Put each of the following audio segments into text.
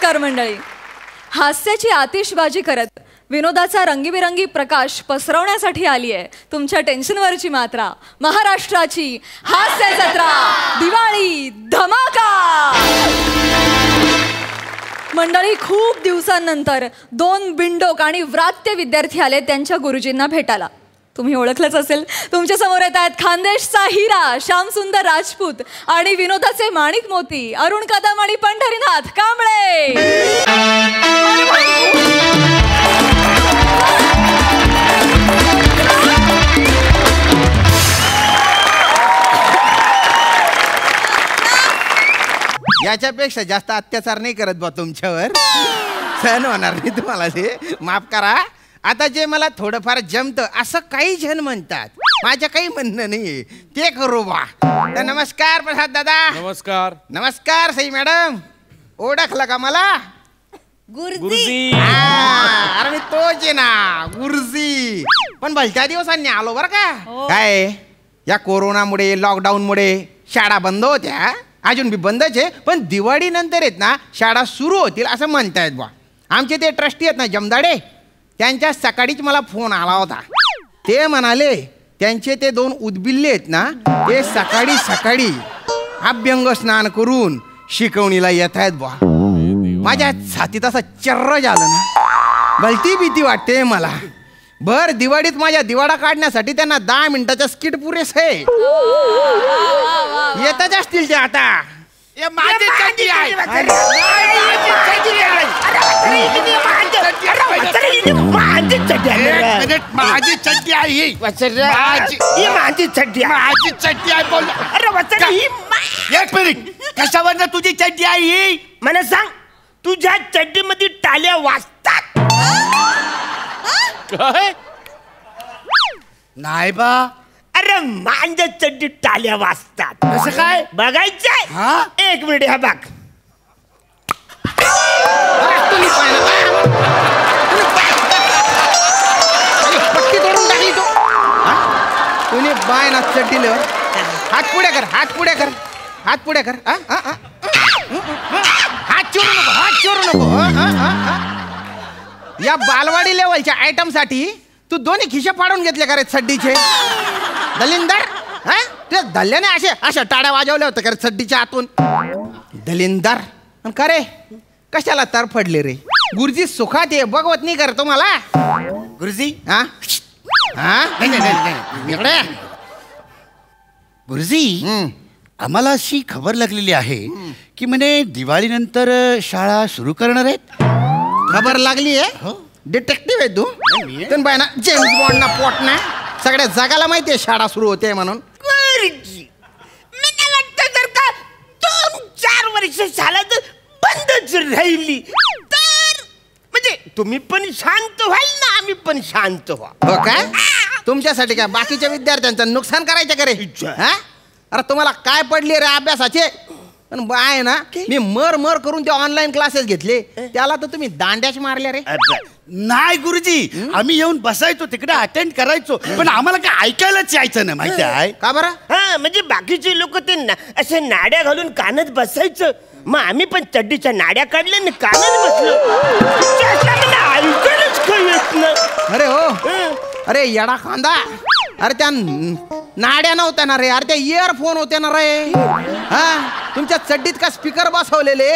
नमस्कार मंडळी. हास्याची आतिषबाजी करत विनोदाचा रंगीबिरंगी प्रकाश पसरवण्यासाठी आली आहे तुमच्या टेन्शनवरची मात्रा, महाराष्ट्राची हास्य जत्रा दिवाळी धमाका. मंडळी, खूप दिवसांनंतर 2 बिंडोक आणि व्रात्य विद्यार्थी आले त्यांच्या गुरुजींना भेटायला. तुम्ही ओळखलंच असेल. तुमच्या समोर येत आहेत खानदेशचा हिरा श्यामसुंदर राजपूत आणि विनोदाचे माणिक मोती अरुण कदम आणि पंढरीनाथ कांबळे. याच्यापेक्षा जास्त अत्याचार नाही करत बा तुमच्यावर. सहन होणार नाही तुम्हाला, ते माफ करा. आता जे मला थोडंफार जमतं असं काही जण म्हणतात, माझ्या काही म्हणणं नाही ते करू बा. तर नमस्कार प्रसाद दादा. नमस्कार. नमस्कार सई मॅडम. ओळखलं का मला? गुरुजी. अरे मी तोच आहे ना, गुरुजी. पण भलत्या दिवसांनी आलो बरं का. काय या कोरोनामुळे लॉकडाऊनमुळे शाळा बंद होत्या, अजून बी बंदच आहे, पण दिवाळी नंतर आहेत ना शाळा सुरू होतील असं म्हणतायत बा. आमचे ते ट्रस्टी आहेत ना जमदाडे, त्यांच्या सकाळीच मला फोन आला होता. ते म्हणाले त्यांचे ते 2 उदबिल्ले आहेत ना, ते सकाळी सकाळी अभ्यंग स्नान करून शिकवणीला येत आहेत बा. माझ्या छातीत असं चर्र झालं ना, भलती भीती वाटते मला. भर दिवाळीत माझ्या दिवाळा काढण्यासाठी त्यांना 10 मिनिटाचा स्किट पुरेस आहे. येतच असतील ते आता. माझी चड्डी आहे. माझी चड्डी आहे. माझी चड्डी आहे. माझी चड्डी आहे. बोल. अरे एक मिनिट, कशावर तुझी चड्डी आहे मला सांग. तुझ्या चड्डीमध्ये टाल्या वाजतात काय? नाही बा. अरे माझ्या चड्डीत टाल्या वाजतात. कसं काय बघायचंय? 1 मिनिट. हा बघ. पट्टी तोडून टाकली तो. तुम्ही बाय ना चड्डीला. हात पुढे कर, हात पुढे कर, हात पुढे कर. हात चोरू नको, हात चोरू नको. या बालवाडी लेवलच्या आयटम साठी तू 2 खिशे फाडून घेतले का रे चड्डीचे? दलिंदर, तुझ्या दल्ल्याने अशा टाळ्या वाजवल्या होत्या का रे चड्डीच्या आतून? दलिंदर का रे, कशाला तरफडले रे? गुरुजी सुखात ये, बघवत नाही कर तुम्हाला. गुरुजी. हा हा इकडे. गुरुजी, आम्हाला अशी खबर लागलेली आहे की म्हणे दिवाळीनंतर शाळा सुरू करणार आहेत. खबर लागली आहे? डिटेक्टिव्ह आहे तू? पण बाय ना जेम्स बॉन्ड ना पोट ना सगळ्या जगाला माहिती आहे शाळा सुरू होते म्हणून. मला वाटतं जर का 2-4 वर्ष शाळा जर बंदच राहिली तर म्हणजे तुम्ही पण शांत व्हाल ना, आम्ही पण शांत व्हा. हो काय? तुमच्यासाठी काय बाकीच्या विद्यार्थ्यांचं नुकसान करायचं का रे? अरे तुम्हाला काय पडली रे अभ्यासाचे? पण बाय ना मी मर करून ते ऑनलाईन क्लासेस घेतले, त्याला तर तुम्ही दांड्याच मारल्या रे. नाही गुरुजी, आम्ही येऊन बसायचो तिकडे अटेंड करायचो, पण आम्हाला काय ऐकायलाच यायचं ना. माहिती आहे का बरं? हा म्हणजे बाकीचे लोक ते असे नाड्या घालून कानत बसायचं, मग आम्ही पण चड्डीच्या नाड्या काढल्या आणि कानत बसलो. ऐकायलाच काही येत नाही. अरे हो, अरे येडा खांदा. अरे त्या नाड्या नव्हत्या ना रे, अरे त्या इयरफोन होते ना रे. हा, तुमच्या चड्डीत का स्पीकर बसवलेले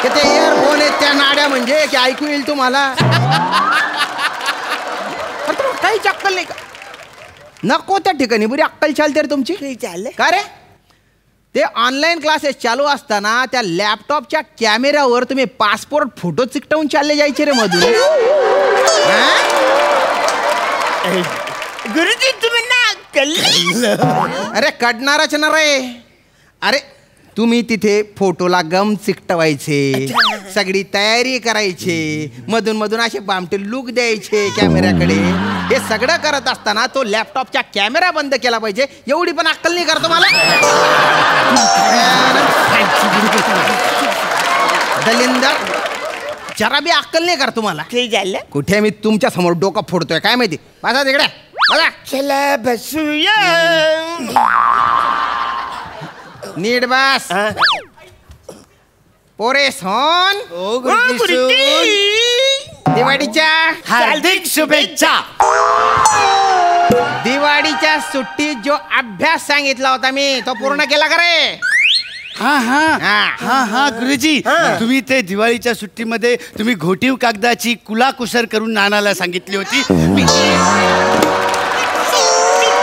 ते इयरफोन आहेत त्या नाड्या, म्हणजे की ऐकू येईल तुम्हाला. काही अक्कल नाही का? नको त्या ठिकाणी बुरी अक्कल चालते रे तुमची. चालले का रे? ते ऑनलाईन क्लासेस चालू असताना त्या लॅपटॉपच्या कॅमेऱ्यावर तुम्ही पासपोर्ट फोटो चिकटवून चालले जायचे रे मधून. गुरुजी तुम्ही ना कल्ले. अरे कडणारच ना रे. अरे तुम्ही तिथे फोटोला गम चिकटवायचे, सगळी तयारी करायची, मधून मधून असे बामटे लुक द्यायचे कॅमेऱ्याकडे. हे सगळं करत असताना तो लॅपटॉपचा कॅमेरा बंद केला पाहिजे, एवढी पण अक्कल नाही करतो मला. दलिंदर, जरा बी अक्कल नाही कर तुम्हाला. कुठे मी तुमच्या समोर डोकं फोडतोय काय माहिती. बसा तिकडे, बघा. चला बसूया. नीट बस. पोरे सोन ओ गुरुजी दिवाळीच्या हार्दिक शुभेच्छा. दिवाळीच्या सुट्टीत जो अभ्यास सांगितला होता मी तो पूर्ण केला का रे? हा हा हा हा गुरुजी तुम्ही ते दिवाळीच्या सुट्टीमध्ये तुम्ही घोटीव कागदाची कुलाकुसर करून नानाला सांगितली होती.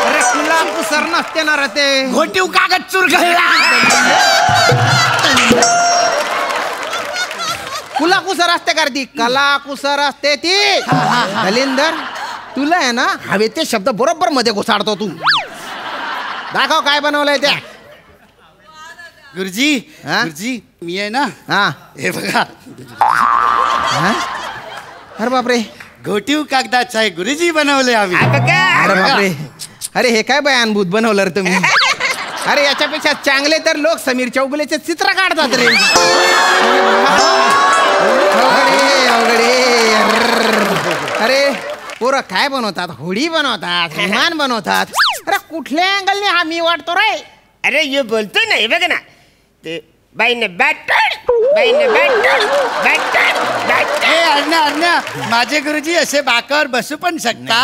अरे तुला कुसर नसते ना रे ते. घोटीव कागद चुरगळला. कुला कुसर असते का ती? कला कुसर असते ती. दलिंदर तुला आहे ना हवे ते शब्द बरोबर मध्ये घुसाडतो तू. दाखव काय बनवलंय त्या. गुरुजी गुरुजी मी आहे ना हा हे बघा. अरे बापरे घोटीव कागदाचं आहे गुरुजी बनवले आम्ही. अरे बापरे अरे हे काय बयानभूत बनवलं रे तुम्ही. अरे याच्यापेक्षा चांगले तर लोक समीर चौगुलेचे चित्र काढतात रे. अरे पोरं काय बनवतात? होडी बनवतात, विमान बनवतात. अरे कुठल्या अँगलने हा मी वाटतो रे? अरे ये बोलतोय ना हे बघ ना ते बाईने बॅटर बाईने बॅटर अर्ण्या माझे गुरुजी असे बाकावर बसू पण शकतात.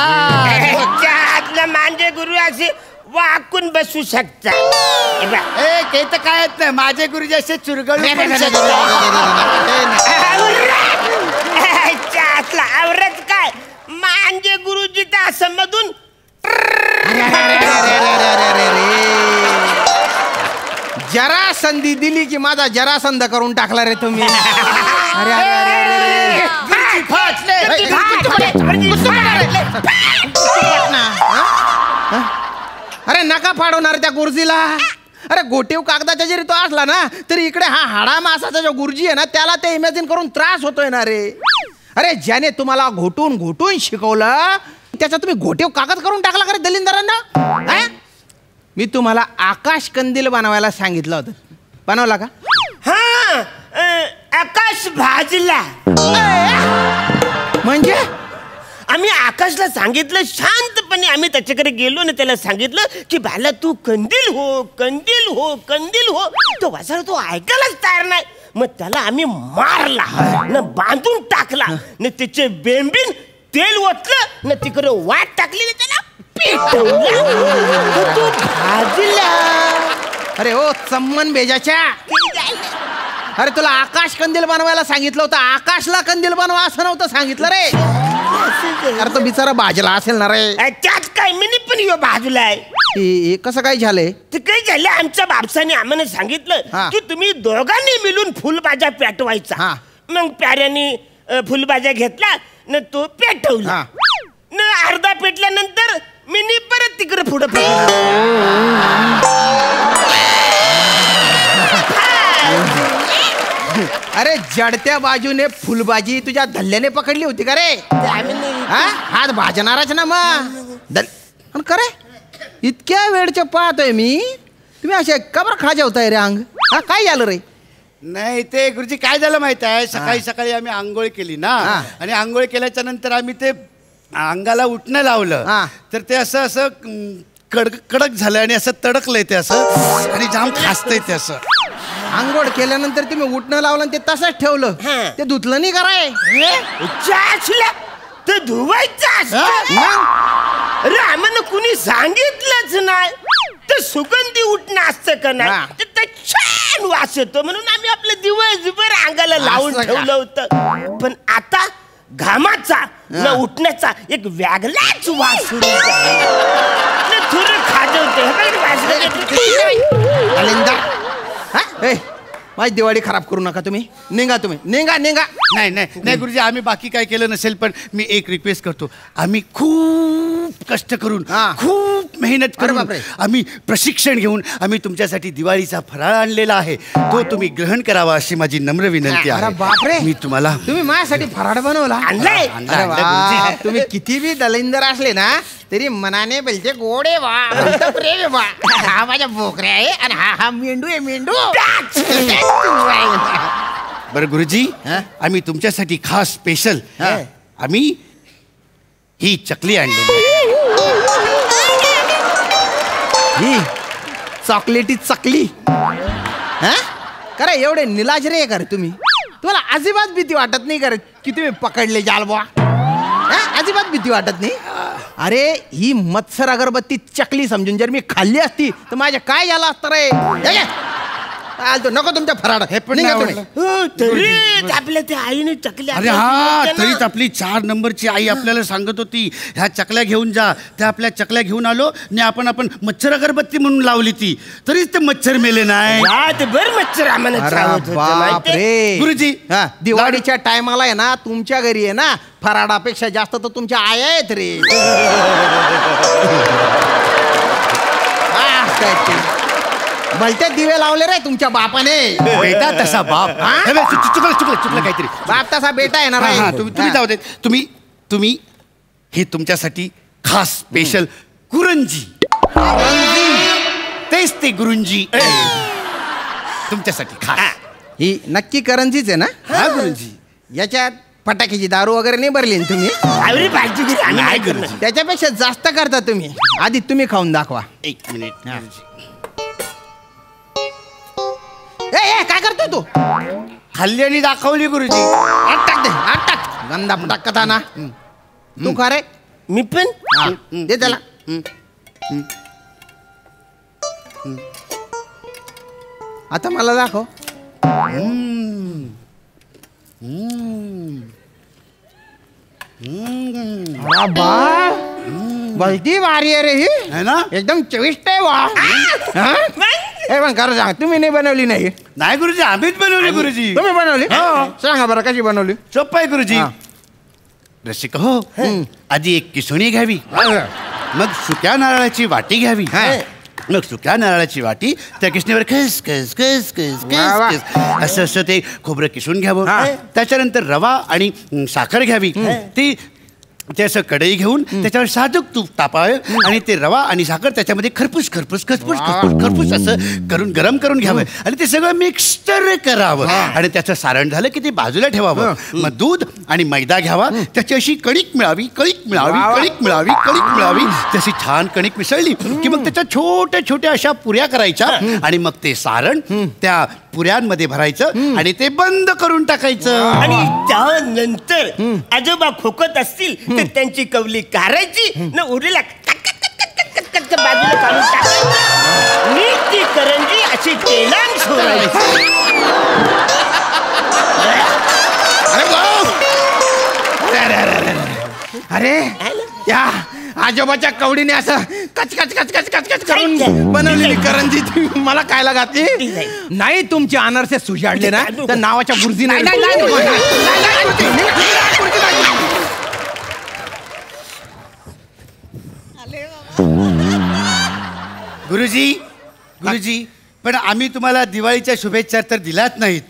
माझे गुरु असे वाकून बसू शकता. ते तर काय नाही माझे गुरुजी असे चुरगळू पण शकतात. आवरत काय माझे गुरुजी तर असं मधून जरा संधी दिली की माझा जरासंध करून टाकला रे तुम्ही. अरे अरे नका फाडवणार त्या गुरुजीला. अरे गोटीव कागदाच्या जरी तो असला ना तरी इकडे हा हाडा मासाचा जो गुरुजी आहे ना त्याला ते इमॅजिन करून त्रास होतोय ना रे. अरे ज्याने तुम्हाला घोटून घोटून शिकवलं त्याचा तुम्ही घोटीव कागद करून टाकला का रे दलिंदरांना. मी तुम्हाला आकाश कंदील बनवायला सांगितलं होतं, बनवला का? हा आकाश भाजला. म्हणजे आम्ही आकाशला सांगितलं शांतपणे. आम्ही त्याच्याकडे गेलो ना त्याला सांगितलं की बाला तू कंदील हो कंदील हो कंदील हो. तो वाचायला तो ऐकायलाच तयार नाही. मग त्याला आम्ही मारला न बांधून टाकला न त्याचे बेंबीन तेल ओतलं न तिकडे वाट टाकली त्याला पेटवला तो भाजला. अरे ओ चम्मन बेजाच्या. अरे तुला आकाश कंदील बनवायला सांगितलं होतं, आकाशला कंदील बनवा असं नव्हतं सांगितलं रे. अरे तो बिचारा भाजला असेल ना रे. त्यात काय मी पण यो भाजलाय. कसं काय झालंय? ते काय झालं आमच्या बापसाने आम्हाला सांगितलं की तुम्ही दोघांनी मिळून फुलभाज्या पेटवायचा. मग प्याऱ्याने फुलभाज्या घेतला न तो पेटवला न अर्धा पेटल्यानंतर मी परत तिकडे पुढे अरे जडत्या बाजूने फुलबाजी तुझ्या धल्ल्याने पकडली होती का रे? हात भाजणारच ना मग. करे इतक्या वेळच्या पाहतोय मी तुम्ही असे कबर खाजवताय रे अंग. काय झालं रे? नाही ते गुरुजी काय झालं माहित आहे, सकाळी सकाळी आम्ही आंघोळ केली ना आणि आंघोळ केल्याच्या नंतर आम्ही ते अंगाला उठणं लावलं तर ते असं असं कडक झालं आणि असं तडकलंय ते असं आणि जाम खासतंय ते असं. आंघोळ केल्यानंतर तुम्ही उठणं लावलं ते तसंच ठेवलं, ते धुतलं नाही कराय? ते धुवायचं अरे आम्हाला कुणी सांगितलंच नाही. ते सुगंधी उठणं असतं का नाही ते छान वास येतो म्हणून आम्ही आपलं दिवसभर अंगाला लावून ठेवलं होतं. पण आता घामाचा न उठण्याचा एक वेगळाच वास सुरू थोडं खाजवते. माझी दिवाळी खराब करू नका तुम्ही. निघा तुम्ही, निघा निघा. नाही नाही नाही गुरुजी आम्ही बाकी काय केलं नसेल पण मी एक रिक्वेस्ट करतो. आम्ही खूप कष्ट करून खूप मेहनत करून आम्ही प्रशिक्षण घेऊन आम्ही तुमच्यासाठी दिवाळीचा फराळ आणलेला आहे. तो तुम्ही ग्रहण करावा अशी माझी नम्र विनंती आहे. बापरे मी तुम्हाला तुम्ही माझ्यासाठी फराळ बनवला? तुम्ही किती बी दलिंदर असले ना तरी मनाने बोलते गोडे वा प्रेम वा. हा माझ्या बोकऱ्या आहे आणि हा हा मेंढू आहे मेंढू. बरं गुरुजी आम्ही तुमच्यासाठी खास स्पेशल आम्ही ही चकली आणलेली. ही चॉकलेटी चकली करे एवढे निलाजरे आहे का रे तुम्ही? तुम्हाला अजिबात भीती वाटत नाही का रे की तुम्ही पकडले जाल बुवा? अजिबात भीती वाटत नाही? अरे ही मत्सर अगरबत्ती चकली समजून जर मी खाल्ली असती तर माझ्या काय झालं असतं रे? आलतो नको तुमच्या फराड. हे पण तरीच आपल्या त्या आईने चकल्या. अरे हा, तरीच आपली 4 नंबरची आई आपल्याला सांगत होती ह्या चकल्या घेऊन जा. त्या आपल्या चकल्या घेऊन आलो आणि आपण मच्छर अगरबत्ती म्हणून लावली ती, तरीच ते मच्छर मेले नाही. बर मच्छर आम्हाला बापरे गुरुजी. दिवाळीच्या टायमाला आहे ना तुमच्या घरी आहे ना फराडापेक्षा जास्त तर तुमच्या आया आहेत रे. भलते दिवे लावले रे तुमच्या बापाने. बेटा तसा बाप. चुकलं काहीतरी. बाप तसा बेटा आहे ना. तुम्ही जाऊ देत. तुम्ही हे तुमच्यासाठी खास स्पेशल गुरुंजी. तेच ते गुरुंजी तुमच्यासाठी खास. ही नक्की करंजीच आहे ना? हा गुरुजी. याच्यात फटाक्याची दारू वगैरे नाही भरली ना तुम्ही? नाही करणार. त्याच्यापेक्षा जास्त करता तुम्ही. आधी तुम्ही खाऊन दाखवा. 1 मिनिट. काय करतोय तू? खाल्ली आणि दाखवली गुरुजी. आत टाक दे, आत टाक. गंदा फटाक कथा ना. तू खा रे. मी पण दे त्याला. आता मला दाखव. भलती वारी आहे रे ही. है ना? एकदम चविष्ट आहे वा. हे पण खरं सांग तुम्ही नाही बनवली नाही? नाही गुरुजी, आम्हीच बनवली गुरुजी. तुम्ही बनवली? सांगा बरं कशी बनवली? सोपं आहे गुरुजी. रसिक हो, आधी एक किसणी घ्यावी, मग सुक्या नारळाची वाटी घ्यावी, मग सुक्या नारळाची वाटी त्या किसणीवर खस खस खस खस खस असं असं ते खोबरं किसून घ्यावं. त्याच्यानंतर रवा आणि साखर घ्यावी. ती ते असं कढई घेऊन त्याच्यावर साधक तूप तापावे आणि ते रवा आणि साखर त्याच्यामध्ये खरपूस खरपूस खरपूस खरपूस खरपूस असं करून गरम करून घ्यावं आणि ते सगळं मिक्सर करावं आणि त्याचं सारण झालं की ते बाजूला ठेवावं. मग दूध आणि मैदा घ्यावा, त्याची अशी कणिक मिळावी, कणिक मिळावी, कणिक मिळावी, कणिक मिळावी. तशी छान कणिक मिसळली की मग त्याच्या छोट्या छोट्या अशा पुऱ्या करायच्या आणि मग ते सारण त्या पुऱ्यांमध्ये भरायचं आणि ते बंद करून टाकायचं. आणि त्यानंतर आजोबा खोकत असतील तर त्यांची कवली काढायची न उरलेला बाजूला काढून टाकायचं. मी ती करंजी अशी तेलान सोडायची. अरे या आजोबाच्या कवडीने असं कच कच कच कच कच कच करून बनवलेली करंजी तुम्ही मला खायला घातली नाही? तुमचे अनारसे सुजाडले ना तर नावाच्या बुर्जी नाही. गुरुजी, गुरुजी, पण आम्ही तुम्हाला दिवाळीच्या शुभेच्छा तर दिल्याच नाहीत.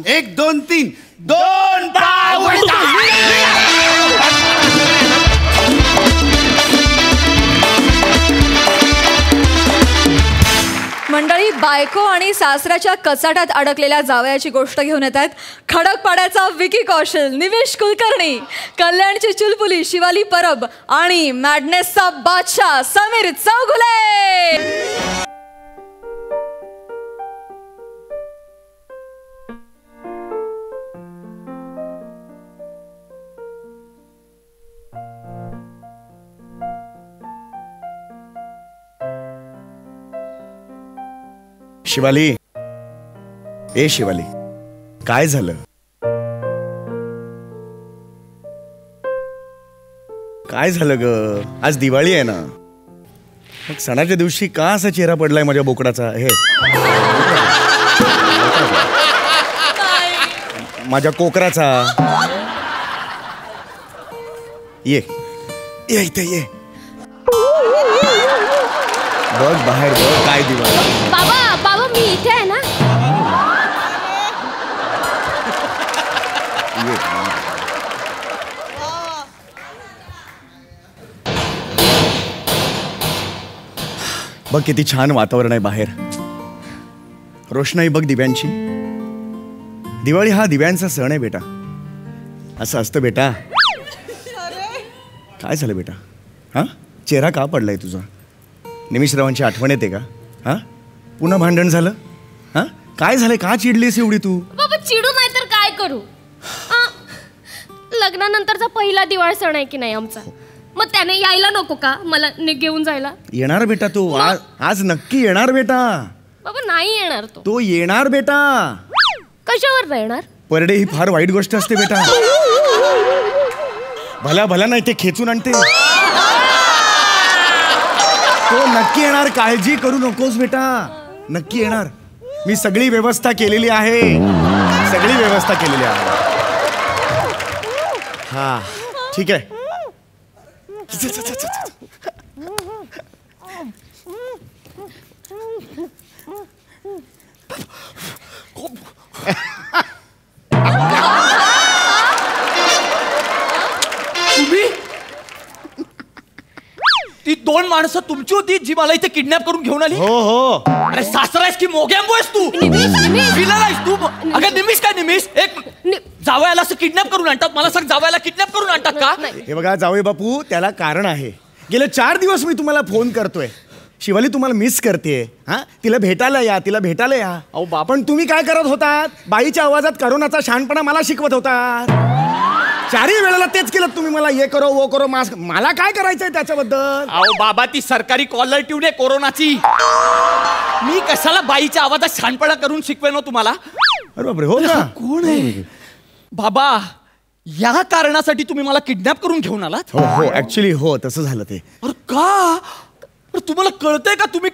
1 2 3 2 पाव. मंडळी, बायको आणि सासऱ्याच्या कचाट्यात अडकलेल्या जावयाची गोष्ट घेऊन येत आहेत खडकपाड्याचा विकी कौशल, निवेश कुलकर्णी, कल्याणची चुलबुली शिवाली परब आणि मॅडनेसचा बादशाह समीर चौगुले. शिवाली, ए शिवाली, काय झालं? काय झालं ग? आज दिवाळी आहे ना, मग सणाच्या दिवशी का असा चेहरा पडलाय माझ्या बोकडाचा? हे माझ्या कोकराचा. ये ये इथे ये. बघ बाहेर बघ काय दिवाळी. बाबा बाबा मी इथे आहे ना. बघ किती छान वातावरण आहे बाहेर. रोषणाई बघ दिव्यांची. दिवाळी हा दिव्यांचा सण आहे बेटा. असं असतं बेटा. काय झालं बेटा? हा चेहरा का पडलाय तुझा? निमिषरावांची आठवण येते का? हां पुन्हा भांडण झालं? हां काय झालंय? का चिडलीस एवढी तू? बाबा चिडू नाही तर काय करू? लग्नानंतरचा पहिला दिवाळ सण आहे की नाही आमचा, मग त्याने यायला नको का मला घेऊन जायला? येणार बेटा तो, आज नक्की येणार बेटा. बाबा नाही येणार तो. तो येणार बेटा. कशावर येणार? पर डे ही फार वाईट गोष्ट असते बेटा. भला नाही ते खेचून आणते. तो नक्की येणार, काळजी करू नकोस बेटा, नक्की येणार. मी सगळी व्यवस्था केलेली आहे, सगळी व्यवस्था केलेली आहे. हा ठीक आहे. तुम्ही ती 2 माणसं तुमची होती जी मला इथे किडनॅप करून घेऊन आली? हो हो. अरे सासरायस की मोग्यांबो आहेस तू? विलन आहेस तू? अगं निमिष काय निमिष, एक जावयाला असं किडनॅप करून आणतात? मला सांग, जावयाला किडनॅप करून आणतात का? हे बघा जावई बापू, त्याला कारण आहे. गेले 4 दिवस मी तुम्हाला फोन करतोय, शिवाली तुम्हाला मिस करते, हा तिला भेटायला या, तिला भेटायला या. अहो बाप, पण तुम्ही काय करत होतात? बाईच्या आवाजात करोनाचा शहाणपणा मला शिकवत होतात. 4ही वेळेला तेच केलं तुम्ही. मला ये करो वो करो मास्क. मला काय करायचंय त्याच्याबद्दल? अहो बाबा, ती सरकारी कॉलर ट्यून आहे कोरोनाची. मी कशाला बाईच्या आवाजात शहाणपणा करून शिकवेन हो तुम्हाला? अरे बापरे, हो का? कोण आहे बाबा? या कारणासाठी तुम्ही मला किडनॅप करून घेऊन आलात? हो हो, ऍक्च्युली हो, तसं झालं ते. अरे का? तुम्हाला कळतंय का? तुम्ही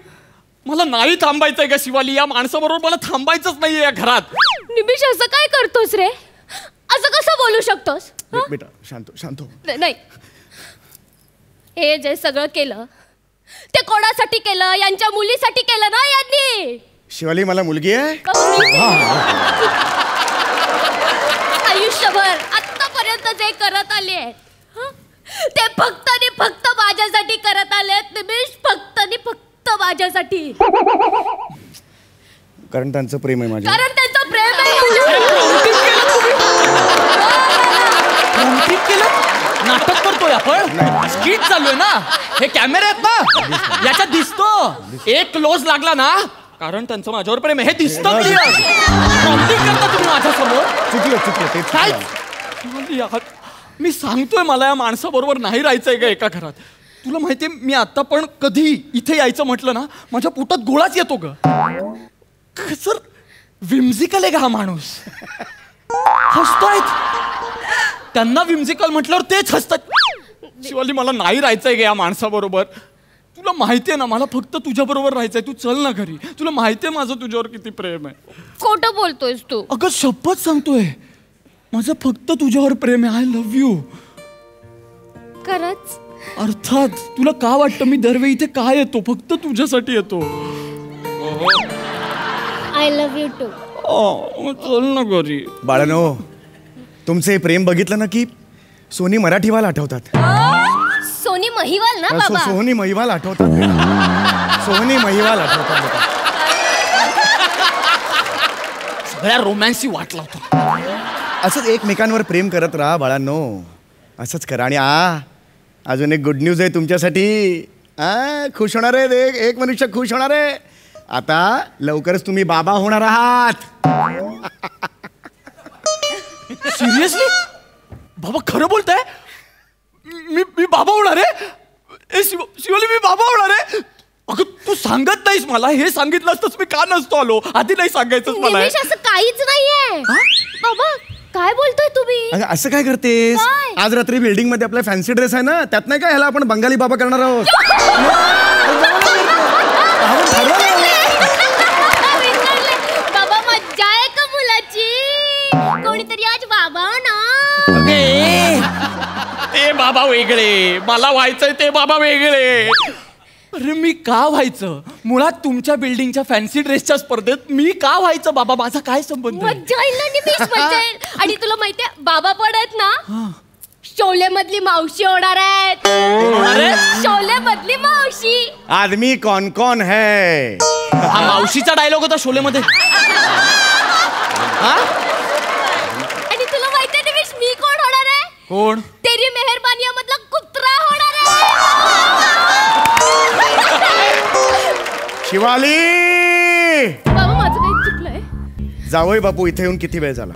मला नाही थांबायचंय का शिवाली? या माणसाबरोबर मला थांबायचंच नाहीये या घरात. निमिष असं काय करतोस रे? असं कसं बोलू शकतोस? बेटा शांत शांत हो. नाही, हे जे सगळं केलं ते कोणासाठी केलं? यांच्या मुलीसाठी केलं ना यांनी? शिवाली, मला मुलगी आहे. आयुष्यभर आतापर्यंत जे करत आले ते फक्त आणि फक्त माझ्यासाठी करत आले. निमिष, फक्त आणि फक्त माझ्यासाठी. कारण त्यांचं प्रेम आहे माझ्या. कारण त्यांचं प्रेम आहे माझ्यावर. नाटक करतोय आपण, स्किट चालू आहे ना, हे कॅमेरे आहेत ना, याच्यात दिसतो. एक क्लोज लागला ना, कारण त्यांचं माझ्यावर प्रेम आहे हे दिसतं. करता तुम्ही माझ्यासमोर. चुकलं. मी सांगतोय मला या माणसाबरोबर नाही राहायचंय का एका घरात. तुला माहितीये, मी आता पण कधी इथे यायचं म्हटलं ना, माझ्या पोटात गोळाच येतो ग. सर, विम्झिकल आहे का हा माणूस? हसतायत. त्यांना विम्झिकल म्हटल्यावर तेच हसतात. शिवाली, मला नाही राहायचंय का या माणसाबरोबर. तुला माहितीये ना, मला फक्त तुझ्या बरोबर राहायचंय. तू चल ना घरी. तुला माहितीये माझं तुझ्यावर किती प्रेम आहे. खोटं बोलतोयस तू? अगं शपथ सांगतोय, माझं फक्त तुझ्यावर प्रेम आहे. I love you. खरंच? अर्थात. तुला का वाटतं मी दरवेळी इथे काय येतो? फक्त तुझ्यासाठी येतो. I love you too. चल ना घरी. बाळानो, तुमचे प्रेम बघितलं ना की सोनी मराठीवाल आठवतात. सोनी महिवाल ना बाबा? सोनी महिवाल आठवतात. सोनी महिवाल आठवतात. सगळ्या रोमॅन्सी वाट लावतो. असंच एकमेकांवर प्रेम करत राहा बाळांनो, असंच करा. आणि अजून एक गुड न्यूज आहे तुमच्यासाठी. खुश होणार आहे, एक मनुष्य खुश होणार आहे. आता लवकरच तुम्ही बाबा होणार आहात. सिरियसली? बाबा खरं बोलताय? मी बाबा होणार आहे? शिवाली, मी बाबा होणार आहे? अगं तू सांगत नाहीस मला. हे सांगितलं असतंच मी का नसतो आलो. आधी नाही सांगायचंच मला. असं काहीच नाहीये बाबा. काय बोलतोय तुम्ही? असं काय करतेस? आज रात्री बिल्डिंग मध्ये आपला फॅन्सी ड्रेस आहे ना, त्यात नाही का ह्याला आपण बंगाली बाबा करणार आहोत. बाबा मज्जा आहे का मुलाची? कोणीतरी आज बाबा ना. ते बाबा वेगळे, मला व्हायचंय ते बाबा वेगळे. अरे मी का व्हायचं? मुळात तुमच्या बिल्डिंगच्या फॅन्सी ड्रेसच्या स्पर्धेत मी का व्हायचं बाबा? माझा काय संबंध? मज्जा येईल ना निमिष, मज्जा येईल. आणि तुला माहितीये बाबा पण आहेत ना, शोले मधली मावशी होणार आहेत. शोले मधली मावशी. आदमी कौन कौन है? हा मावशीचा डायलॉग होता शोले मध्ये. आणि तुला माहितीये निमिष मी कोण होणार आहे? कोण? तेरी मेहरबानी मधला कुत्रा होणार आहे. शिवाली, बाबा माझं काही चुकलंय? जावई बापू इथे येऊन किती वेळ झाला?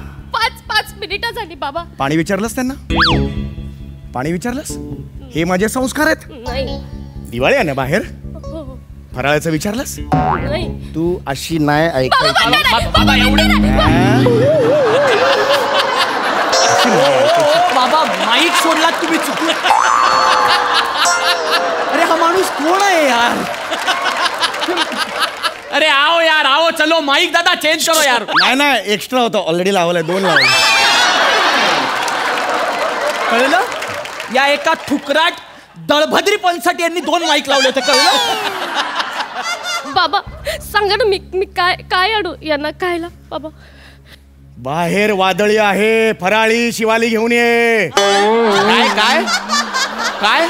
5 मिनिटं झाली बाबा. पाणी विचारलंस त्यांना? पाणी विचारलंस? हे माझे संस्कार आहेत. नाही. दिवाळी आहे ना बाहेर, हो. फराळाचं विचारलंस? नाही. तू अशी नाही बाबा, ऐकायची. बाबा, बाबा माईक सोडलात तुम्ही चुकून. अरे हा माणूस कोण आहे यार? अरे आओ यार, आओ चलो माईक दादा चेंज करो यार. नाही एक्स्ट्रा होतं, ऑलरेडी लावलंय, 2 लावले. कळलं? या एका ठुकराट दळभद्रीपणसाठी यांनी 2 माईक लावले होते, कळलं? बाबा सांगा ना, मी काय आणू यांना खायला बाबा? बाहेर वादळी आहे, फराळी शिवाली घेऊन ये. काय काय काय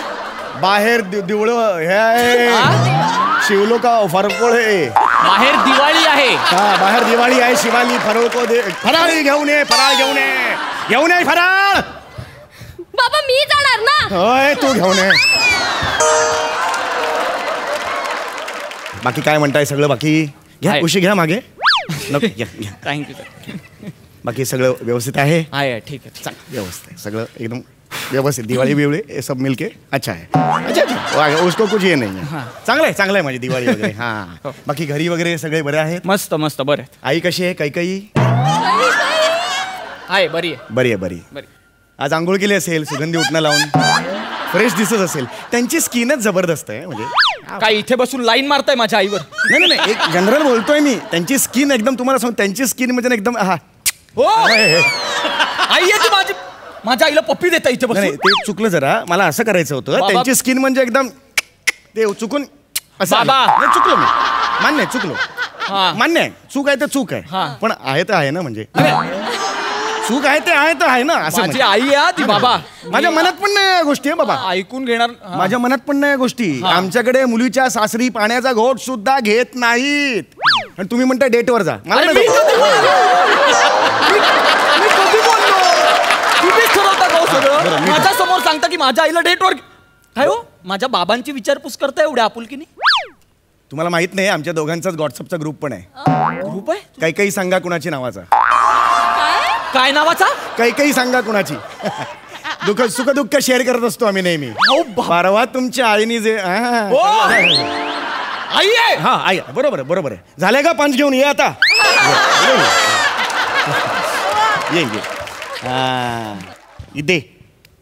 बाहेर दिवळ हे आहे, शिवलो का फरकोळे. बाहेर दिवाळी आहे. हा बाहेर दिवाळी आहे, शिवाली फरको दे. फराळी घेऊन ये, फराळ घेऊन ये, घेऊन ये फराळ. बाबा मी जाणार ना. होय तू घेऊन ये. बाकी काय म्हणताय सगळं? बाकी घ्या, आहे. उशी घ्या मागे. नको घ्या. Thank you sir. बाकी सगळं व्यवस्थित आहे? आहे ठीक आहे. चांगलं व्यवस्थित आहे सगळं, एकदम व्यवस्थित. दिवाळी बिवळी ये सब मिलके अच्छा है. अच्छा उसको कुछ ये नहीं है. चांगलं आहे माझी दिवाळी वगैरे. हा बाकी घरी वगैरे सगळे बरे आहेत? मस्त मस्त बरं आहे. आई कशी आहे? काही आहे बरी आहे. बरी आहे बरी. आज आंघोळ केली असेल, सुगंधी उठणं लावून फ्रेश दिसत असेल. त्यांची स्किनच जबरदस्त आहे. म्हणजे काय इथे बसून लाईन मारताय माझ्या आईवर? नाही एक जनरल बोलतोय मी. त्यांची स्किन एकदम, तुम्हाला सांगू, त्यांची स्किन म्हणजे एकदम हा. हो आई येते माझी. माझ्या आईला पप्पी देता इथे नाही बसून. ते चुकलं जरा. मला असं करायचं होतं. बाबा. त्यांची स्किन म्हणजे एकदम ते चुकून असं बाबा. आलं. नाही, चुकलो मी, मान्य आहे, चुकलो. हा. मान्य आहे, चूक आहे तर चूक हा. आहे. पण आहे तर आहे ना, म्हणजे चूक आहे ते आहे तर आहे ना, असं माझी म्हणजे. आई आहे ती बाबा. माझ्या मनात पण नाही या गोष्टी आहे बाबा. ऐकून घेणार. हा. माझ्या मनात पण नाही या गोष्टी. आमच्याकडे मुलीच्या सासरी पाण्याचा घोट सुद्धा घेत नाहीत. आणि तुम्ही म्हणता डेटवर जा. मला अरे नाही मी कधी बोललो? तुम्हीच ठरवता का हो सगळं? माझ्या समोर सांगता की माझ्या आईला डेटवर. काय हो माझ्या बाबांची विचारपूस करता एवढ्या आपुलकीने? तुम्हाला माहित नाही, आमच्या दोघांचाच व्हॉट्सअपचा ग्रुप पण आहे. ग्रुप आहे? काही सांगा कुणाची नावाचा. काय नावाचा? काही सांगा कुणाची. सुख दुःख शेअर करत असतो आम्ही नेहमी. अहो, परवा तुमच्या आईने जे ओ! आई आहे. हा आई आहे. बरोबर आहे. झालंय का पंच घेऊन ये आता. ये दे.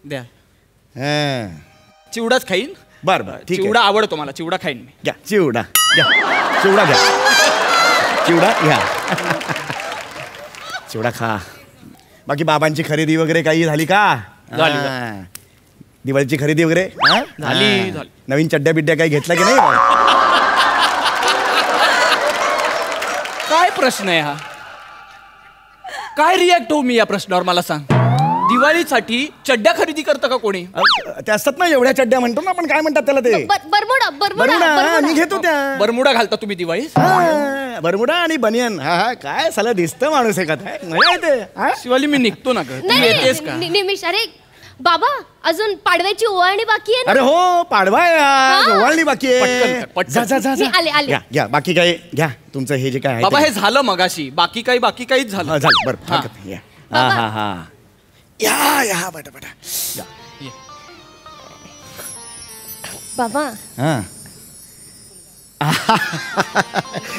द्या. हा. चिवडाच खाईन. बर ठीक आहे. चिवडा आवडतो मला. चिवडा खाईन मी. घ्या चिवडा घ्या. चिवडा घ्या. चिवडा घ्या. चिवडा खा. बाकी बाबांची खरेदी वगैरे काही झाली का? झाली. हा. दिवाळीची खरेदी वगैरे हा? झाली. हा. नवीन चड्ड्या बिड्ड्या काही घेतला की नाही? काय प्रश्न आहे हा? काय रिॲक्ट होऊ मी या प्रश्नावर मला सांग. दिवाळीसाठी चड्ड्या खरेदी करतं का कोणी? ते असतात ना एवढ्या चड्ड्या म्हणतो ना आपण, काय म्हणतात त्याला ते? बरमुडा. मी घेतो त्या. बरमुडा घालता तुम्ही दिवाळीत? बरमुडा आणि बनियन. हा काय साला दिसतं माणूस एका. मजा येते. हा? शिवाली मी निघतो ना ग. तू येतेस का? निमिष अरे बाबा अजून पाडव्याची ओवाळणी बाकी आहे ना? अरे हो पाडवा आहे यार. ओवाळणी बाकी पटकन आहे. कर, पटकन. जा. मी आले. घ्या बाकी काय घ्या. तुमचं हे जे काय आहे बाबा ते. हे झालं मगाशी. बाकी काहीच झालं. हा, झालं बरं हा. हरकत नाही. या. हा. या बटा या. बाबा हा.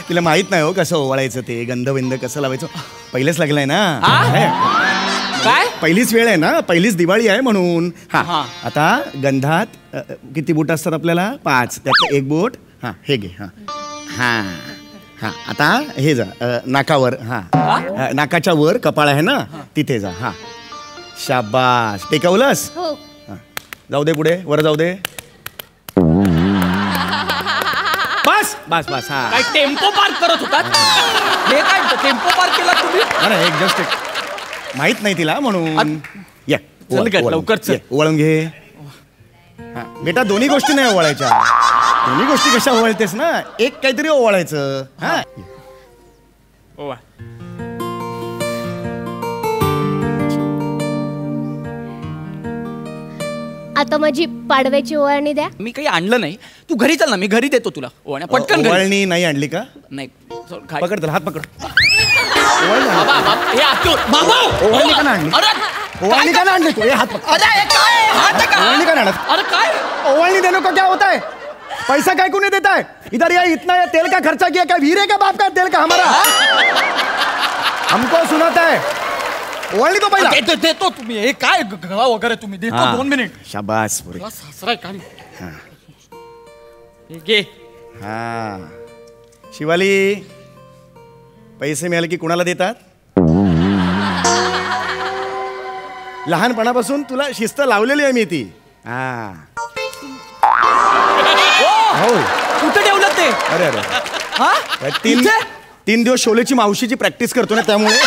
तिला माहित नाही हो कसं ओवाळायचं ते. गंध कसं लावायचं. पहिलेच लागलंय ना. काय? पहिलीच वेळ आहे ना, पहिलीच दिवाळी आहे म्हणून. हा. आता गंधात किती बोट असतात आपल्याला? 5. त्यातलं 1 बोट हा हे घे. हा आता हे जा नाकावर. हा नाकाच्या वर कपाळ आहे ना, तिथे जा. हा शाबास. टेकवलंस? हो. जाऊ दे पुढे, वर जाऊ दे. बस. हा काय टेम्पो पार्क करत होतात? हे काय टेम्पो पार्क केला तुम्ही? नाही एक जस्ट माहित नाही तिला म्हणून. या चल ग, लवकर चल. ओवाळून घे. हा बेटा दोन्ही गोष्टी नाही ओवाळायच्या. दोन्ही गोष्टी कशा ओवाळतेस ना, एक काहीतरी ओवाळायचं. हा ओवा. आता माझी पाडव्याची ओवाळणी द्या. मी काही आणलं नाही. तू घरी चल ना, मी घरी देतो तुला ओवाळण्या. पटकन घरी. ओवाळणी नाही आणली का? नाही पकड त्याला, हात पकड. बाबा ओवाळणी का नाही आणली? ओवाळणी का नाही आणली तू? हे हात पकड. ओवाळणी का नाही आणत? अरे काय ओवाळणी देने को क्या होता है? पैसा काय कोने देता है? इधर ये इतना ये तेल का खर्चा किया, क्या वीर है क्या बाप का तेल का हमारा? हमको सुनाता है. ओवाळणी तो पहिला. देतो तुम्ही. हे काय गळा वगैरे तुम्ही देतो. 2 मिनिट. शाबास पुरे. सासरा काय घे. हा शिवाली, पैसे मिळाले की कुणाला देतात? लहानपणापासून तुला शिस्त लावलेली आहे मी ती. हा हो. कुठे ठेवलं ते? अरे अरे हा 3 दिवस शोलेची मावशीची प्रॅक्टिस करतो ना, त्यामुळे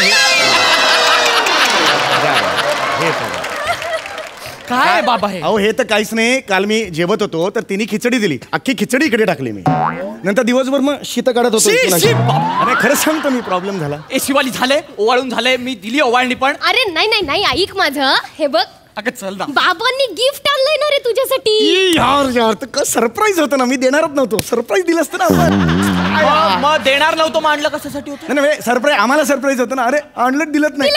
काय बाबा हे? अहो हे तर काहीच नाही. काल मी जेवत होतो तर तिने खिचडी दिली, अख्खी खिचडी इकडे टाकली मी. नंतर दिवसभर मग शीत काढत होतो. अरे खरं सांगतो मी, प्रॉब्लेम झाला. ए शिवाली, झाले ओवाळून झाले. मी दिली ओवाळणी पण. अरे नाही ऐक माझं. हे बघ, अगं चल ना. बाबांनी गिफ्ट आणलंय ना रे तुझ्यासाठी. यार तर सरप्राईज होतं ना, मी देणारच नव्हतो. सरप्राईज दिलं असतं ना आपण. मग देणार नव्हतो, मांडलं कशासाठी होतं? नाही सरप्राईज, आम्हाला सरप्राईज होतं ना. अरे आणलं दिलत नाही.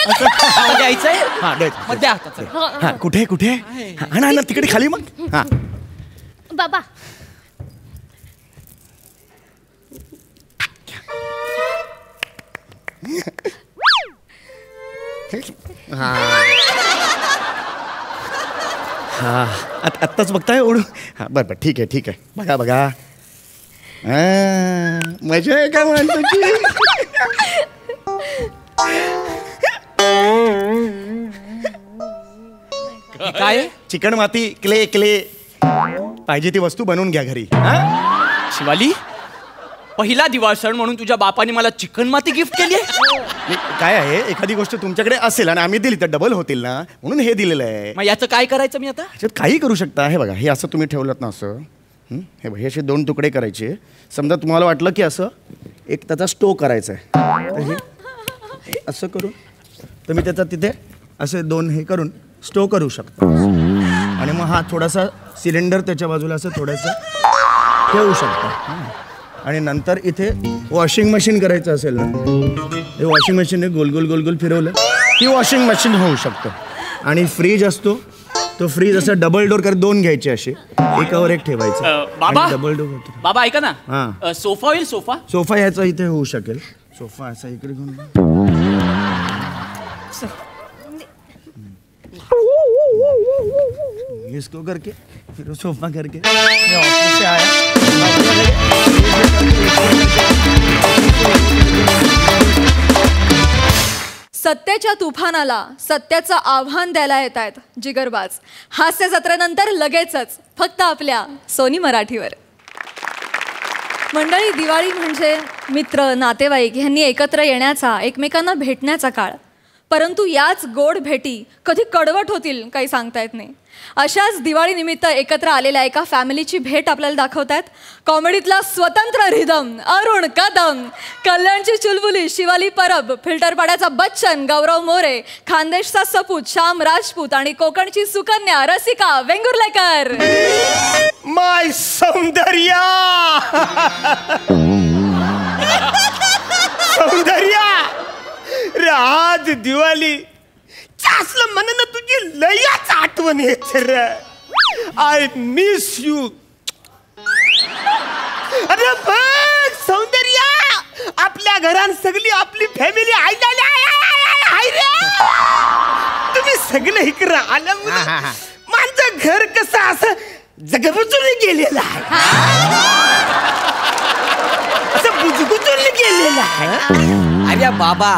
द्यायचंय. हा द्यायचं. मग द्या आता, चल. हा कुठे कुठे? हा ना तिकडे खाली. मग हा बाबा हा आत्ताच बघताय ओढू. हा बरं ठीक आहे. बघा मजा आहे का माणसाची? काय? चिकन माती क्ले पाहिजे ती वस्तू बनवून घ्या घरी. शिवाली, पहिला दिवाळ सण म्हणून तुझ्या बापाने मला चिकन माती गिफ्ट केली आहे. काय आहे, एखादी गोष्ट तुमच्याकडे असेल आणि आम्ही दिली तर डबल होतील ना, म्हणून हे दिलेलं आहे. मग याचं काय करायचं मी आता? त्याच्यात काही करू शकता. हे बघा, हे असं तुम्ही ठेवलं ना, असं हे बघा, हे असे 2 तुकडे करायचे. समजा तुम्हाला वाटलं की असं एक त्याचा स्टो करायचा आहे, तर हे असं करून तुम्ही त्याचा तिथे असे 2 हे करून स्टो करू शकता. आणि मग हा थोडासा सिलेंडर त्याच्या बाजूला असं थोडंसं ठेवू शकता. आणि नंतर इथे वॉशिंग मशीन करायचं असेल ना, हे वॉशिंग मशीनने गोल गोल फिरवलं की वॉशिंग मशीन होऊ शकतं. आणि फ्रीज असतो, तो फ्रीज असं डबल डोर कर 2 घ्यायचे, असे एकावर एक ठेवायचं. बाबा डबल डोर होतो. बाबा ऐका ना. हा. सोफा होईल? सोफा याचा इथे होऊ शकेल. सोफा असा इकडे घेऊन इसको करके फिर सोफा करके मैं ऑफिस से आया. सत्तेच्या तुफानाला सत्याचं आव्हान द्यायला येत आहेत जिगरबाज. हास्य जत्रेनंतर लगेचच फक्त आपल्या सोनी मराठीवर. मंडळी, दिवाळी म्हणजे मित्र नातेवाईक ह्यांनी एकत्र येण्याचा, एकमेकांना भेटण्याचा काळ. परंतु याच गोड भेटी कधी कडवट होतील काही सांगता येत नाही. अशाच दिवाळीनिमित्त एकत्र आलेल्या एका फॅमिलीची भेट आपल्याला दाखवतायत कॉमेडीतला स्वतंत्र रिदम अरुण कदम, कल्याणची चुलबुली शिवाली परब, फिल्टरपाड्याचा बच्चन गौरव मोरे, खानदेशचा सपूत श्याम राजपूत आणि कोकणची सुकन्या रसिका वेंगुर्लेकर. माय सौंदर्या आज दिवाळी असलं म्हणून तुझी लयच आठवण येते रे. I miss you. अरे बघ सौंदर्या, आपल्या घरात सगळी आपली फॅमिली आहे रे. तुम्ही सगळे इकडे आलं, माझं घर कसं असं जगबुजून गेलेलं आहे, असं बुजगुजून गेलेलं आहे. अरे बाबा,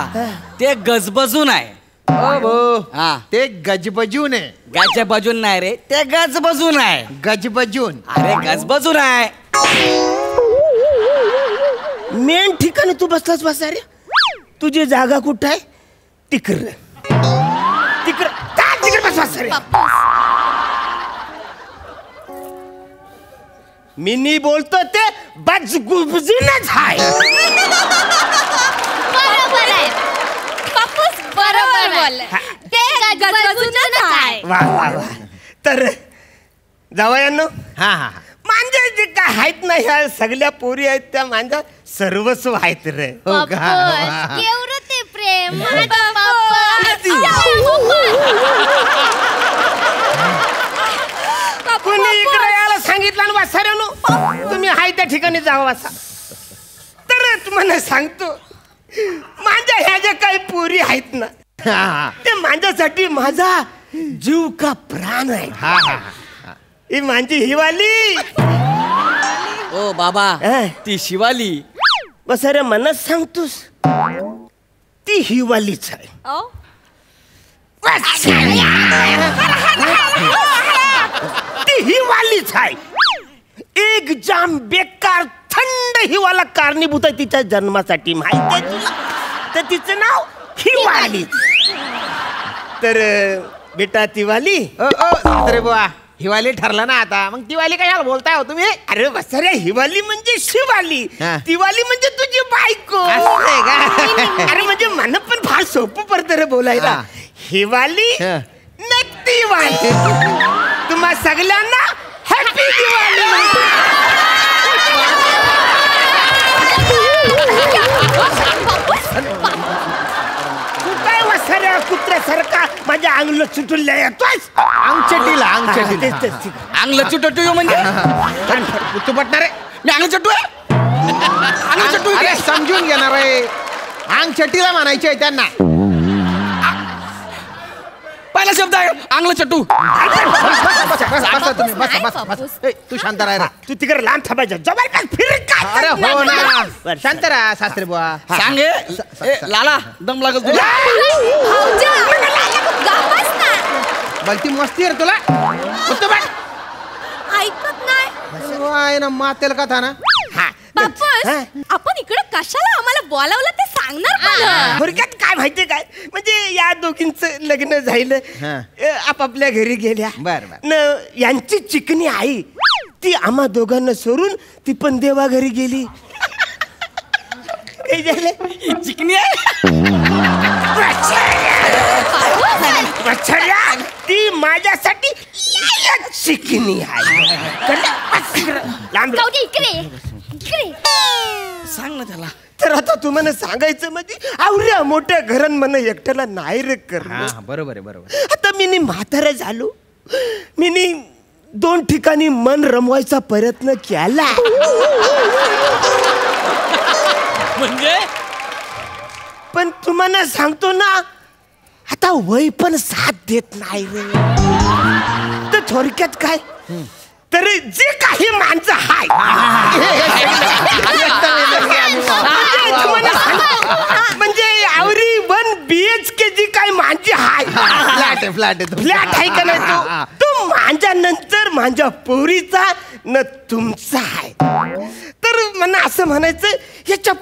ते गजबजून आहे. हा ते गजबजून आहे. गजबजून नाही रे, ते गजबजून आहे. गजबजून. अरे गजबजून आहे. मेन ठिकाणी तू बसलास बसा रे. तुझी जागा कुठं आहे? तिकडं बस रे. मी बोलतो ते बजगुबजूनच आहे. बरोबर आहे पप्पूस, बरोबर बोलले. ते गजबजूनच आहे. वा. तर जावयांनो, हा मांजा जे काय आहेत ना, ह्या सगळ्या पोरी आहेत त्या मांजा सर्वस्व आहेत रे. पप्पूस, एवढं ते रे माझा बाप्पा. कोणी इकडे यायला सांगितलं ना वासाऱ्यानो, तुम्ही हाय त्या ठिकाणी जावा वासा. तर तुम्हाला सांगतो, माझ्या ह्या ज्या काही पोरी आहेत ना, ते माझ्यासाठी माझा जीव का प्राण आहे. ही माझी हिवाली. ओ बाबा, ती शिवाली. वासाऱ्या मनात सांगतोस, ती हिवालीच आहे. ती हिवालीच आहे. एक जाम बेकार थंड हिवाला कारणीभूत आहे तिच्या जन्मासाठी, माहिती आहे तुला? तर तिचं नाव हिवाली. तर बेटा तिवाली. अरे बुवा, हिवाली ठरलं ना आता, मग दिवाळी कशाला बोलताय हो तुम्ही? अरे वसऱ्या, हिवाली म्हणजे शिवाली, दिवाळी म्हणजे तुझी बायको. अरे म्हणजे मन पण फार सोपं पडतं रे बोलायला. हिवाली न दिवाळी. तुम्हा सगळ्यांना हॅपी दिवाळी. तू काय वसऱ्या कुत्र्यासारखा माझ्या अंगलं चुटुल्या येतोय? अंगचटीला अंगल चुटू म्हणजे तू पटणार आहे? मी अंगल चटू आहे. अंगल चटू अरे समजून घेणार आहे. अंगचटीला म्हणायचे आहे त्यांना. पहिला शब्द आहे अंगल चटू. तू शांत राह रे. तू तिकडे लांब थांबायचं. जबरदस्त फिर काय? अरे हो ना, शांत राहा सासरे बुवा. सांगे लाला दम लागल तुला. बघ ती मस्ती आहे तुला. ऐकत नाही. आहे ना मातेल कथा ना. बापस, आपण इकडे कशाला आम्हाला बोलावलं ते सांगणार का? थोडक्यात काय माहितीये काय, म्हणजे या दोघींचं लग्न झालं, आपापल्या घरी गेल्या. बरं. न यांची चिकनी आई ती आम्हा दोघांना सोडून ती पण देवा घरी गेली. काय झालं? चिकनी आहे. ती माझ्यासाठी चिकनी आहे. लांब जाऊ दे, इकडे इकडे. सांग ना त्याला. तर आता तुम्हाला सांगायचं म्हणजे आवऱ्या मोठ्या घरान मन एकट्याला नाही रे करणं. बरोबर आहे, बरोबर. आता मी म्हातारा झालो, मी 2 ठिकाणी मन रमवायचा प्रयत्न केला. म्हणजे पण तुम्हाला सांगतो ना, आता वय पण साथ देत नाही रे. तर थोडक्यात काय, तर जे काही माणसं हाय, म्हणजे आवरी 1 BHK जी काही माणशी हाय, फ्लॅट आहे का नाही, तो माझ्या नंतर माझ्या पोरीचा न तुमचा आहे. तर मला असं म्हणायचं, याच्या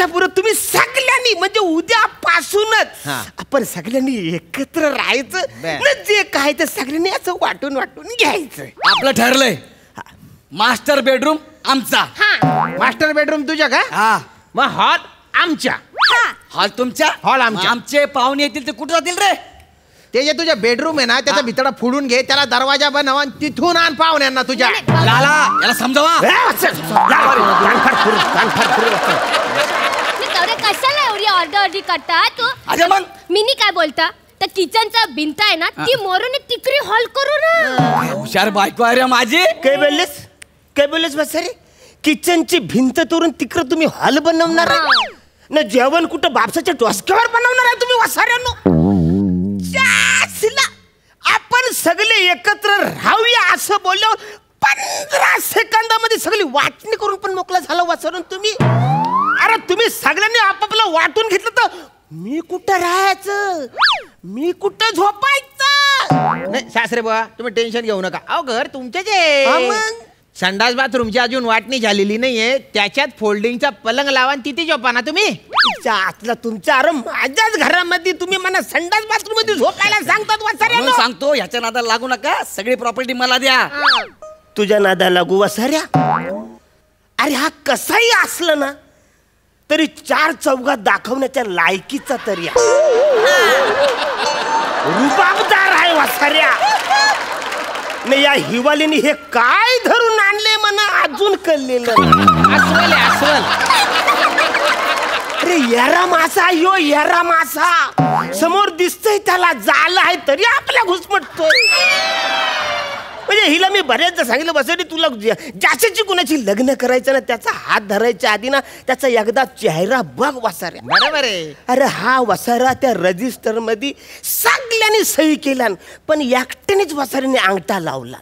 पुढं तुम्ही सगळ्यांनी, म्हणजे उद्यापासूनच आपण सगळ्यांनी एकत्र राहायचं, न जे काय ते सगळ्यांनी असं वाटून घ्यायचं. आपलं ठरलंय. मास्टर बेडरूम आमचा. मास्टर बेडरूम तुझ्या का? हा. मग हॉल आमच्या. हॉल तुमच्या, हॉल आमच्या. आमचे पाहुणे येतील ते कुठे जातील रे? ते जे तुझ्या बेडरूम आहे ना, त्याचा भितडा फोडून घे, त्याला दरवाजा बनव आणि तिथून आण पाहुण्यांना तुझ्या. लाला याला समजावा. कशाला एवढी ऑर्डर करता तू? अरे मग मिनी काय बोलता, तर किचनचा भिंत आहे ना, ती मोरून तिकरी हॉल करू ना. हुशार बायको आहे रे माझी. काय बोललेस बसरे? किचनची भिंत तोडून तिकडं तुम्ही हॉल बनवणार आहे ना? जेवण कुठं बापसाच्या डोसक्यावर बनवणार आहे तुम्ही वसाऱ्यांनो? आपण सगळे एकत्र राहूया असं बोलल्यावर 15 सेकंदामध्ये सगळी वाटणी करून पण मोकळा झाला वसारून तुम्ही. अरे तुम्ही सगळ्यांनी आपापला वाटून घेतलं तर मी कुठं राहायचं, मी कुठं झोपायचं? नाही सासरे बुवा, तुम्ही टेन्शन घेऊ नका. अहो घर तुमचेच आहे. संडास बाथरूमची अजून वाटणी झालेली नाहीये, त्याच्यात फोल्डिंगचा पलंग लावा आणि तिथे झोपा ना तुम्ही. आतला तुमच्या, अरे माझ्याच घरामध्ये तुम्ही मला संडास बाथरूम मध्ये झोपायला सांगतात वसाऱ्या. सांगतो ह्याच्या नादाला लागू नका, सगळी प्रॉपर्टी मला द्या. तुझ्या नादा लागू वसाऱ्या? अरे हा कसाही असलं ना तरी 4 चौघात दाखवण्याच्या लायकीचा तरी रुबाबदार आहे वसाऱ्या. नाही या हिवालीने हे काय धरून आणले मला अजून कळलेलं. अस्वल. अरे येरा मासा येरा मासा समोर दिसतंय त्याला जाल आहे तरी आपल्या घुसमटतोय. म्हणजे हिला मी बऱ्याचदा सांगितलं बसरी तुला ज्याच्याची कुणाची लग्न करायचं ना त्याचा हात धरायच्या आधी ना त्याचा एकदा चेहरा बघ वसाऱ्या. बरोबर आहे. अरे हा वसारा त्या रजिस्टर मध्ये सगळ्यांनी सही केला पण एकट्यानेच वसाऱ्याने अंगठा लावला.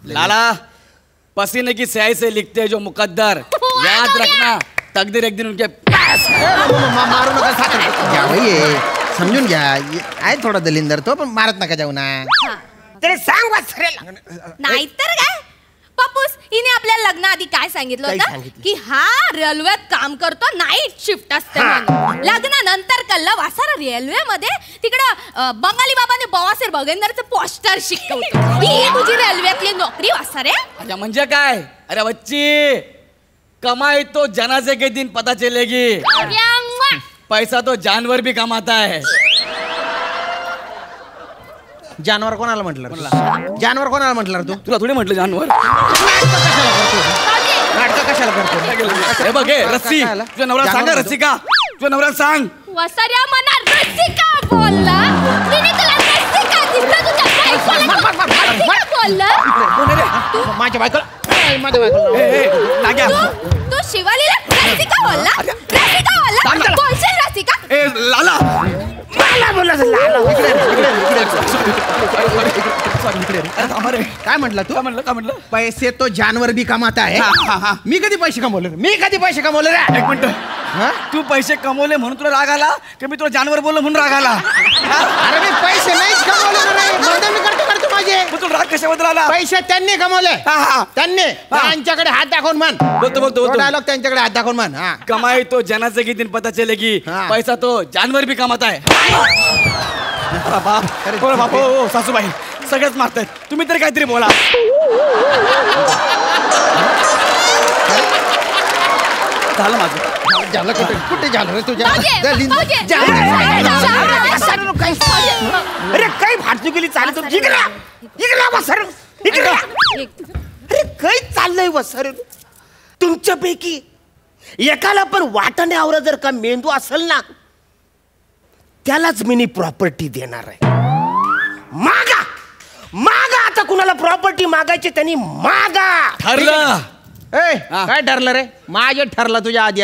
लाला पसीने की स्याही से लिखते जो मुकद्दर याद रखना तकदीर एक दिन उनके मारू नका समजून घ्या. आहे थोडा दलिंदर तो पण मारत नका जाऊ ना. तरी सांग वसाऱ्याला. नाहीतर काय पप्पूस हिने आपल्या लग्नाआधी काय सांगितलं काय होतं सांगितलं? की हा रेल्वेत काम करतो नाईट शिफ्ट असते म्हणून. लग्नानंतर कल्ला वासारा रेल्वे मध्ये तिकडं बंगाली बाबाने बवासीर बगेंदरचं पोस्टर शिकवतो. ही तुझी रेल्वेतली नोकरी वासारे. अच्छा म्हणजे काय. अरे बच्ची कमाई तो जनाजे के दिन पता चलेगी. पैसा तो जानवर भी कमाता है. जानवर कोणाला म्हटलं जानवर कोणाला म्हटलं तू. तुला थोडी म्हटलं जानवर. नाटक कशाला करतो. हे बघ हे रस्सी तुझ्या नवऱ्याला सांगा रस्सी का तुझ्या नवऱ्याला सांग. वसाऱ्या मना रसिका बोलला. तिने तुला रसिका दिसला तुझ्या बायकोला रसिका बोलला. माझ्या बायकोला तू शिवालीला रसिका बोलला. रसिका बोलला बोलशील रसिका. ए लाला लाला बोला लाला. काय म्हटलं तू. काय म्हणलं पैसे तो जानवर भी कमाता है. मी कधी पैसे कमवले रे एक मिनिट. तू पैसे कमवले म्हणून तुला राग आला की मी तुला जानवर बोललो म्हणून राग आला. अरे मी पैसे नाहीच कमवले मी करतो माझे. मग तुला राग कशाबद्दल आला. पैसे त्यांनी कमवले. त्यांनी त्यांच्याकडे हात दाखवून मान. बोलतो डायलॉग त्यांच्याकडे हात दाखवून मान. कमाई तो जनाचे की दिन पता चलेगी. पैसा तो जानवर भी कमाता है. बाप हो सासूबाई सगळेच मारतायत तुम्ही तरी काहीतरी बोला. झालं माझं. झालं कुठे झालं रे तुझ्या. अरे काही फाटू गेली चालत इकडे वसर इकडे. अरे काही चाललंय वसर. तुमच्यापैकी एकाला पण वाटाणे आवरा जर का मेंदू असेल ना त्यालाच मिनी प्रॉपर्टी देणार आहे. मागा मागा आता कुणाला प्रॉपर्टी मागायची त्यांनी मागा. ठरलं. काय ठरलं रे. माझे ठरलं तुझ्या आधी.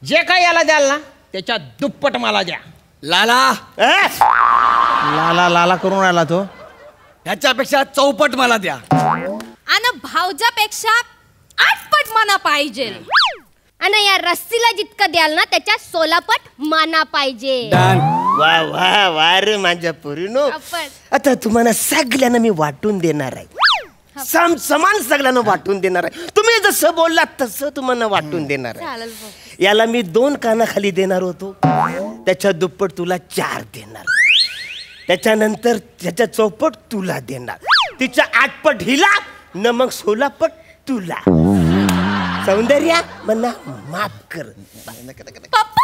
जे काय याला द्याल ना त्याच्या दुप्पट मला द्या. लाला लाला लाला करून राहिला तो. ह्याच्यापेक्षा चौपट मला द्या. आणि भाऊजापेक्षा 8 पट मना पाहिजे. आणि या रस्सीला जितकं द्याल ना त्याच्या 16 पट माना पाहिजे. वा वा वा रे माझ्या पोरीनो. आता तुम्हाला सगळ्यांना मी वाटून देणार आहे. समान सगळ्यांना वाटून देणार आहे. तुम्ही जसं बोललात तसं तुम्हाला वाटून देणार आहे. याला मी 2 कानाखाली देणार होतो त्याच्या दुप्पट तुला 4 देणार. त्याच्यानंतर त्याच्या चौपट तुला देणार. तिच्या 8 पट हिला न मग 16 पट तुला. सौंदर्या मना माफ कर. पप्पा